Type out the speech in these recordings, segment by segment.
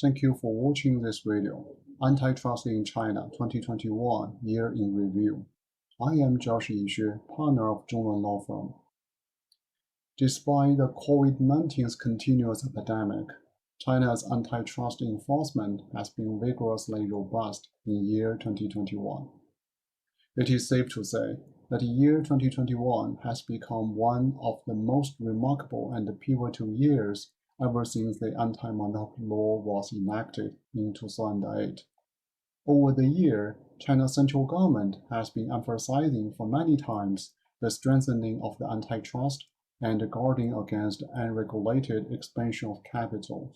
Thank you for watching this video, Antitrust in China 2021 Year in Review. I am Josh Yixue, partner of Zhongwen Law Firm. Despite the COVID-19's continuous epidemic, China's antitrust enforcement has been vigorously robust in year 2021. It is safe to say that year 2021 has become one of the most remarkable and pivotal years ever since the anti-monopoly law was enacted in 2008. Over the year, China's central government has been emphasizing for many times the strengthening of the antitrust and guarding against unregulated expansion of capital.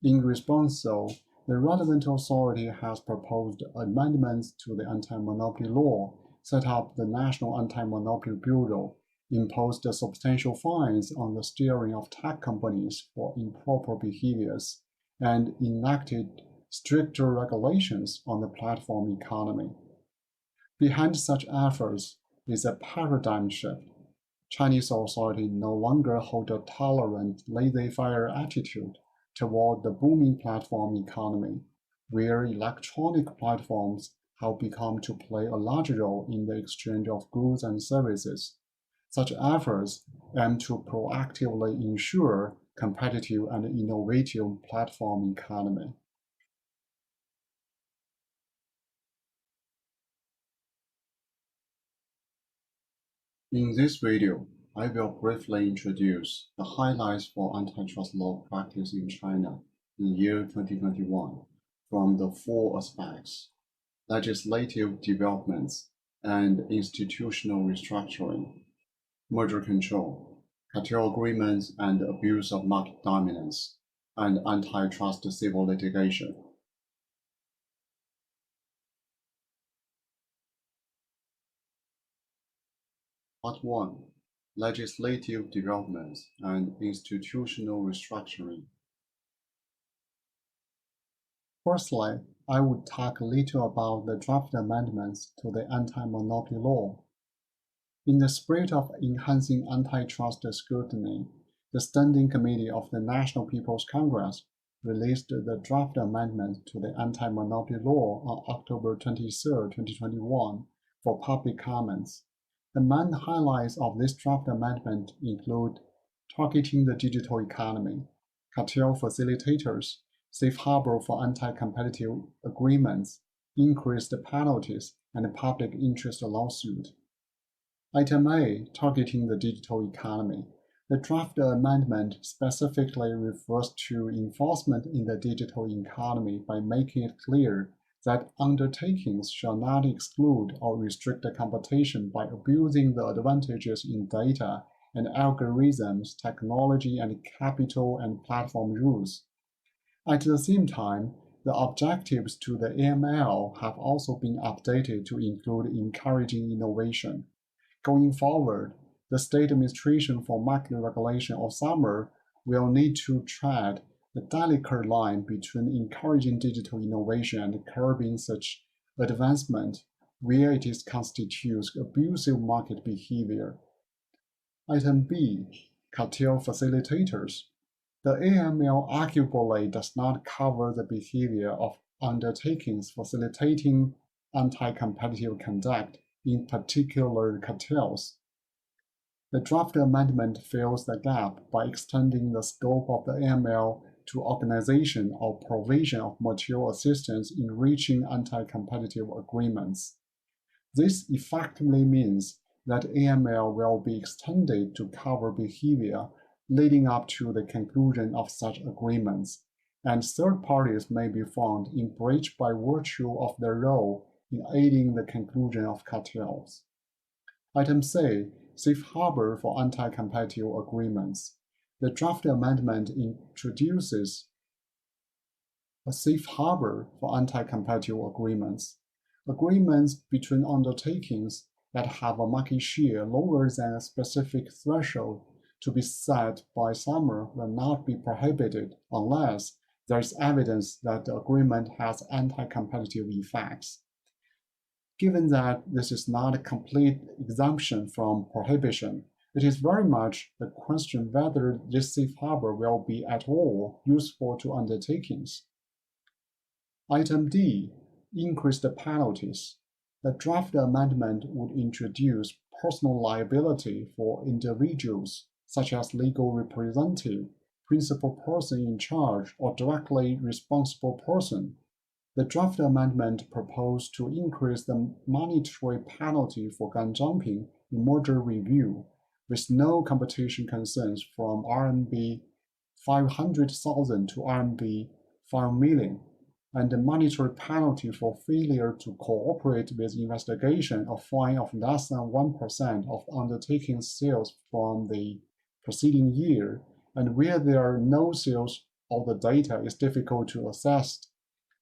In response, though, the relevant authority has proposed amendments to the anti-monopoly law, set up the National Anti-Monopoly Bureau, imposed substantial fines on the steering of tech companies for improper behaviors, and enacted stricter regulations on the platform economy. Behind such efforts is a paradigm shift. Chinese authorities no longer hold a tolerant, laissez-faire attitude toward the booming platform economy, where electronic platforms have become to play a large role in the exchange of goods and services. Such efforts aim to proactively ensure competitive and innovative platform economy. In this video, I will briefly introduce the highlights for antitrust law practice in China in year 2021 from the four aspects: legislative developments and institutional restructuring, merger control, cartel agreements and abuse of market dominance, and antitrust civil litigation. Part 1. Legislative developments and institutional restructuring. Firstly, I would talk a little about the draft amendments to the anti-monopoly law. In the spirit of enhancing antitrust scrutiny, the Standing Committee of the National People's Congress released the draft amendment to the anti-monopoly law on October 23, 2021, for public comments. The main highlights of this draft amendment include targeting the digital economy, cartel facilitators, safe harbor for anti-competitive agreements, increased penalties, and public interest lawsuit. Item A, targeting the digital economy. The draft amendment specifically refers to enforcement in the digital economy by making it clear that undertakings shall not exclude or restrict the competition by abusing the advantages in data and algorithms, technology, and capital and platform rules. At the same time, the objectives to the AML have also been updated to include encouraging innovation. Going forward, the State Administration for Market Regulation or SAMR will need to tread the delicate line between encouraging digital innovation and curbing such advancement where it constitutes abusive market behavior. Item B, cartel facilitators. The AML arguably does not cover the behavior of undertakings facilitating anti-competitive conduct, in particular cartels. The draft amendment fills the gap by extending the scope of the AML to organization or provision of material assistance in reaching anti-competitive agreements. This effectively means that AML will be extended to cover behavior leading up to the conclusion of such agreements, and third parties may be found in breach by virtue of their role in aiding the conclusion of cartels. Item C, safe harbor for anti-competitive agreements. The draft amendment introduces a safe harbor for anti-competitive agreements. Agreements between undertakings that have a market share lower than a specific threshold to be set by SAMR will not be prohibited unless there is evidence that the agreement has anti-competitive effects. Given that this is not a complete exemption from prohibition, it is very much the question whether this safe harbor will be at all useful to undertakings. Item D, increased penalties. The draft amendment would introduce personal liability for individuals, such as legal representative, principal person in charge, or directly responsible person. The draft amendment proposed to increase the monetary penalty for gun jumping in merger review, with no competition concerns from RMB 500,000 to RMB 5 million, and the monetary penalty for failure to cooperate with investigation a fine of less than 1% of undertaking sales from the preceding year, and where there are no sales or the data is difficult to assess,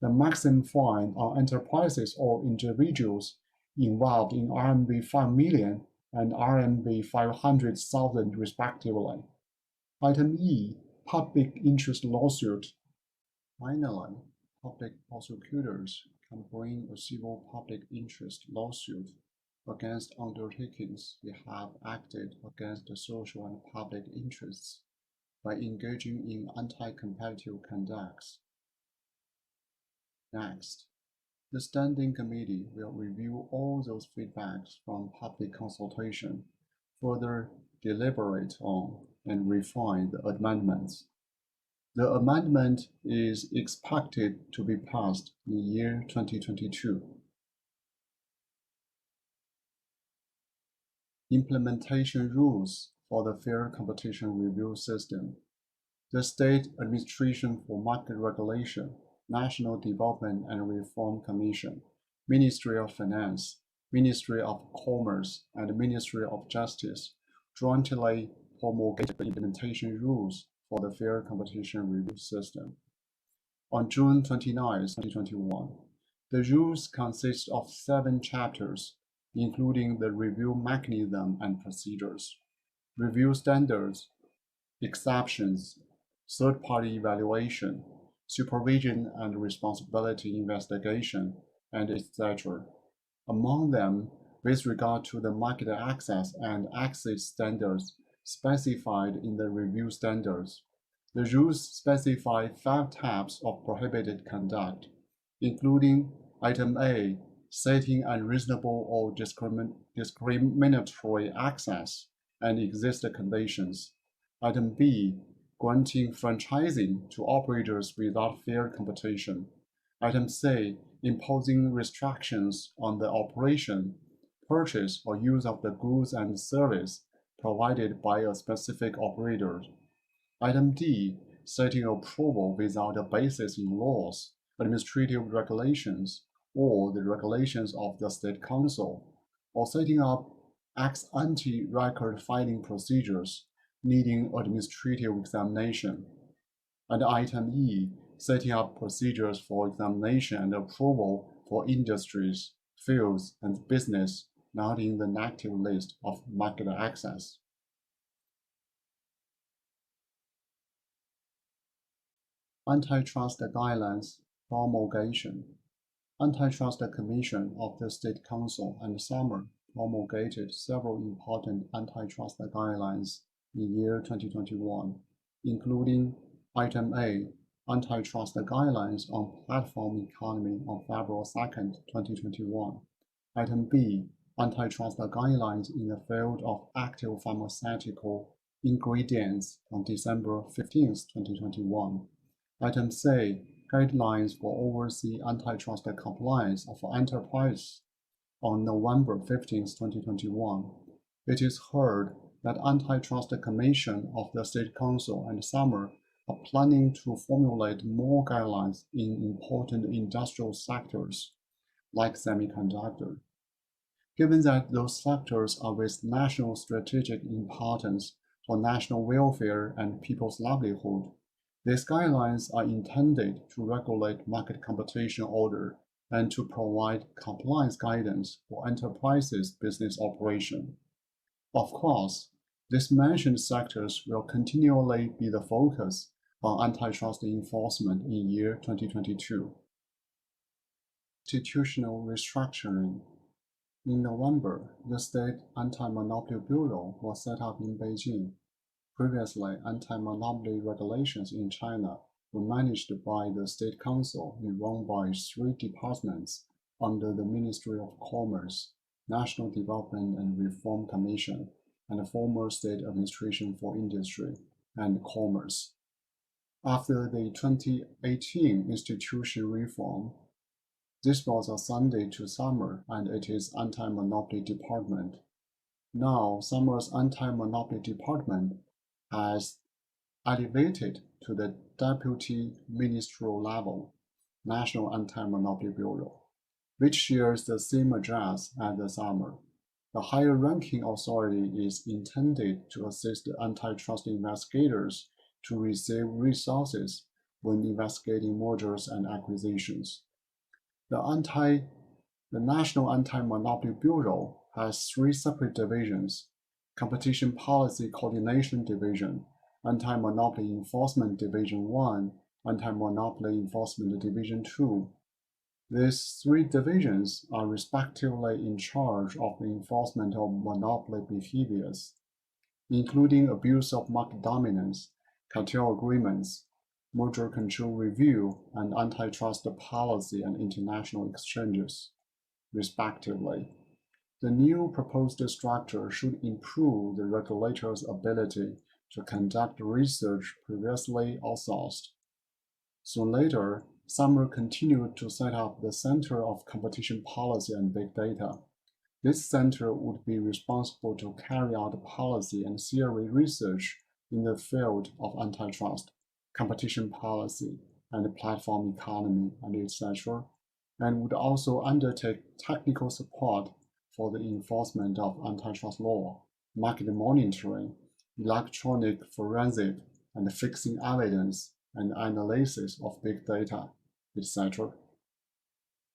the maximum fine on enterprises or individuals involved in RMB 5 million and RMB 500,000 respectively. Item E, public interest lawsuit. Finally, public prosecutors can bring a civil public interest lawsuit against undertakings they have acted against the social and public interests by engaging in anti-competitive conducts. Next, the Standing Committee will review all those feedbacks from public consultation, further deliberate on, and refine the amendments. The amendment is expected to be passed in year 2022. Implementation rules for the Fair Competition Review System. The State Administration for Market Regulation, National Development and Reform Commission, Ministry of Finance, Ministry of Commerce, and Ministry of Justice jointly promulgated the implementation rules for the Fair Competition Review System. On June 29, 2021, the rules consist of 7 chapters, including the review mechanism and procedures, review standards, exceptions, third-party evaluation, supervision and responsibility investigation, and etc. Among them, with regard to the market access and exit standards specified in the review standards, the rules specify 5 types of prohibited conduct, including Item A, setting unreasonable or discriminatory access and exit conditions. Item B, granting franchising to operators without fair competition. Item C, imposing restrictions on the operation, purchase, or use of the goods and service provided by a specific operator. Item D, setting approval without a basis in laws, administrative regulations, or the regulations of the State Council, or setting up ex ante record filing procedures needing administrative examination. And Item E, setting up procedures for examination and approval for industries, fields, and business not in the negative list of market access. Antitrust guidelines promulgation. Antitrust Commission of the State Council and Summer promulgated several important antitrust guidelines in year 2021, including Item A, Antitrust Guidelines on Platform Economy on February 2, 2021. Item B, Antitrust Guidelines in the field of active pharmaceutical ingredients on December 15, 2021. Item C, Guidelines for overseas antitrust compliance of enterprise on November 15, 2021. It is heard that Antitrust Commission of the State Council and Summer are planning to formulate more guidelines in important industrial sectors, like semiconductor. Given that those sectors are with national strategic importance for national welfare and people's livelihood, these guidelines are intended to regulate market competition order and to provide compliance guidance for enterprises' business operation. Of course, these mentioned sectors will continually be the focus on antitrust enforcement in year 2022. Institutional restructuring. In November, the State Anti-Monopoly Bureau was set up in Beijing. Previously, anti-monopoly regulations in China were managed by the State Council and run by 3 departments under the Ministry of Commerce, National Development and Reform Commission, and the former State Administration for Industry and Commerce. After the 2018 institution reform, this was assigned to Summer and its anti-monopoly department. Now, Summer's anti-monopoly department has elevated to the deputy ministerial level, National Anti-Monopoly Bureau, which shares the same address as the Summer. The higher-ranking authority is intended to assist antitrust investigators to receive resources when investigating mergers and acquisitions. The National Anti-Monopoly Bureau has 3 separate divisions: Competition Policy Coordination Division, Anti-Monopoly Enforcement Division 1, Anti-Monopoly Enforcement Division 2. These 3 divisions are respectively in charge of the enforcement of monopoly behaviors, including abuse of market dominance, cartel agreements, merger control review, and antitrust policy and international exchanges, respectively. The new proposed structure should improve the regulator's ability to conduct research previously outsourced. Soon later, Summer continued to set up the Center of Competition Policy and Big Data. This center would be responsible to carry out policy and theory research in the field of antitrust, competition policy, and platform economy, and etc., and would also undertake technical support for the enforcement of antitrust law, market monitoring, electronic forensic, and fixing evidence and analysis of big data, etc.